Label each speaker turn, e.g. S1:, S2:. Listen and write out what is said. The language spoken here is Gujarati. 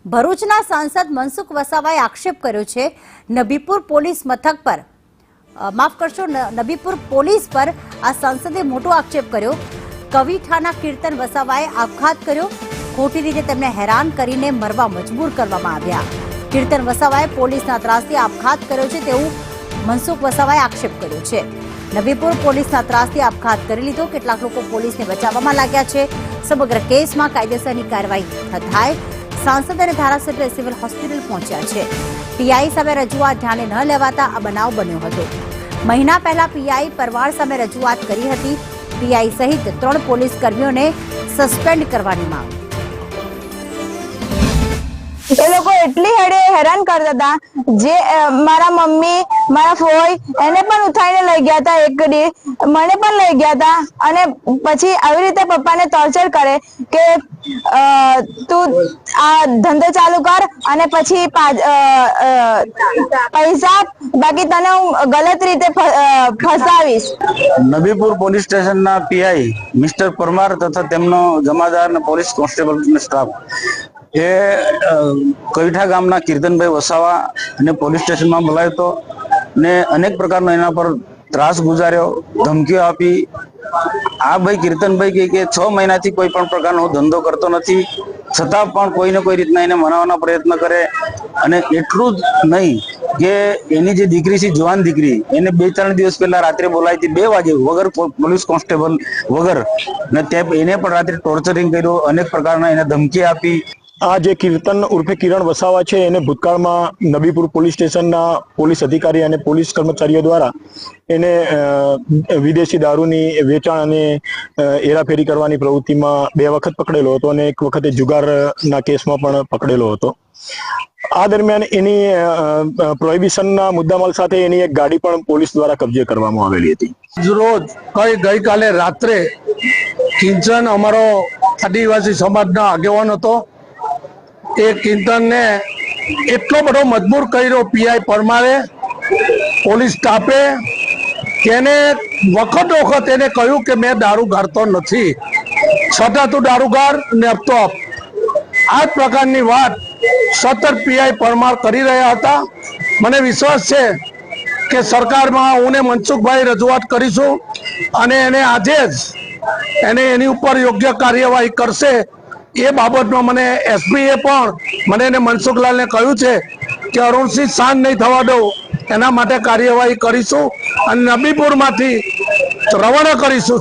S1: ભરૂચના સાંસદ મનસુખ વસાવાએ આક્ષેપ કર્યો છે નબીપુર પોલીસ મથક પર માફ કરશો નબીપુર પોલીસ પર આ સાંસદે મોટો આક્ષેપ કર્યો। કવિઠાના કીર્તન વસાવાએ આપઘાત કર્યો, ખોટી રીતે તેમને હેરાન કરીને મરવા મજબૂર કરવામાં આવ્યા। કીર્તન વસાવાએ પોલીસના ત્રાસથી આપઘાત કર્યો છે તેવું મનસુખ વસાવાએ આક્ષેપ કર્યો છે। નબીપુર પોલીસના ત્રાસથી આપઘાત કરી લીધો, કેટલાક લોકો પોલીસને બચાવવામાં લાગ્યા છે। સમગ્ર કેસમાં કાયદેસરની કાર્યવાહી થાય। सांसद और धारासभ्य सिविल होस्पिटल पहुंचा है। पीआई सामे रजूआत ध्याने न लेवाता आ बनाव बन्यो हतो। महीना पहला पीआई परवार सामे रजूआत करी हती। पीआई सहित 3 पोलीस कर्मीओं ने सस्पेन्ड करवानी मांग।
S2: એ લોકો એટલી હેરાન કરતા હતા જે મારા મમ્મી મારા ફોઈ એને પણ ઉઠાઈને લઈ ગયા હતા, એક દી મને પણ લઈ ગયા હતા અને પછી આવી રીતે પપ્પાને ટોર્ચર કરે કે તું આ ધંધો ચાલુ કર અને પછી પૈસા બાકી તને હું ગલત રીતે ફસાવીશ।
S3: નબીપુર પોલીસ સ્ટેશનના પીઆઈ મિસ્ટર પરમાર તથા તેમનો જમાદાર અને પોલીસ કોન્સ્ટેબલ સ્ટાફ એ કવિઠા ગામના કીર્તનભાઈ વસાવા ને પોલીસ સ્ટેશનમાં બોલાવ્યો હતો ને અનેક પ્રકારનો એના પર ત્રાસ ગુજાર્યો, ધમકીઓ આપી। આ ભાઈ કીર્તનભાઈ કે 6 મહિનાથી કોઈ પણ પ્રકારનો ધંધો કરતો નથી, છતાં પણ કોઈને કોઈ રીતના એને મનાવવાનો પ્રયત્ન કરે। અને એટલું જ નહીં કે એની જે દીકરી છે જવાન દીકરી, એને 2-3 દિવસ પહેલા રાત્રે બોલાવી હતી 2 વાગે વગર પોલીસ કોન્સ્ટેબલ વગર ને એને પણ રાત્રે ટોર્ચરિંગ કર્યું, અનેક પ્રકારના એને ધમકી આપી।
S4: આ જે કીર્તન ઉર્ફે કિરણ વસાવા છે એને ભૂતકાળમાં નબીપુર પોલીસ સ્ટેશનના પોલીસ અધિકારી અને પોલીસ કર્મચારીઓ દ્વારા એને વિદેશી દારૂની વેચાણ અને હેરાફેરી કરવાની પ્રવૃત્તિમાં 2 વખત પકડેલો હતો અને એક વખતે જુગારના કેસમાં પણ પકડેલો હતો। આ દરમિયાન એની પ્રોહિબિશનના મુદ્દામાલ સાથે એની એક ગાડી પણ પોલીસ દ્વારા કબજે કરવામાં આવેલી હતી।
S5: રોજ ગઈકાલે રાત્રે કિંચન અમારો આદિવાસી સમાજનો આગેવાન હતો, એ કીર્તનને એટલો બધો મજબૂર કર્યો પીઆઈ પરમારે, પોલીસ સ્ટાફે, તેને વખત એને કહ્યું કે મેં દારૂ ગાળતો નથી, છતાં તું દારૂ ગાળ ને આપતો આપ। આ પ્રકારની વાત સતત પીઆઈ પરમાર કરી રહ્યા હતા। મને વિશ્વાસ છે કે સરકારમાં હું ને મનસુખભાઈ રજૂઆત કરીશું અને એને આજે જ એની ઉપર યોગ્ય કાર્યવાહી કરશે। એ બાબતમાં મને એસપીએ પણ મને એને મનસુખલાલને કહ્યું છે કે અરુણસિંહ શાંત નહીં થવા દો, એના માટે કાર્યવાહી કરીશું અને નબીપુરમાંથી રવાના કરીશું।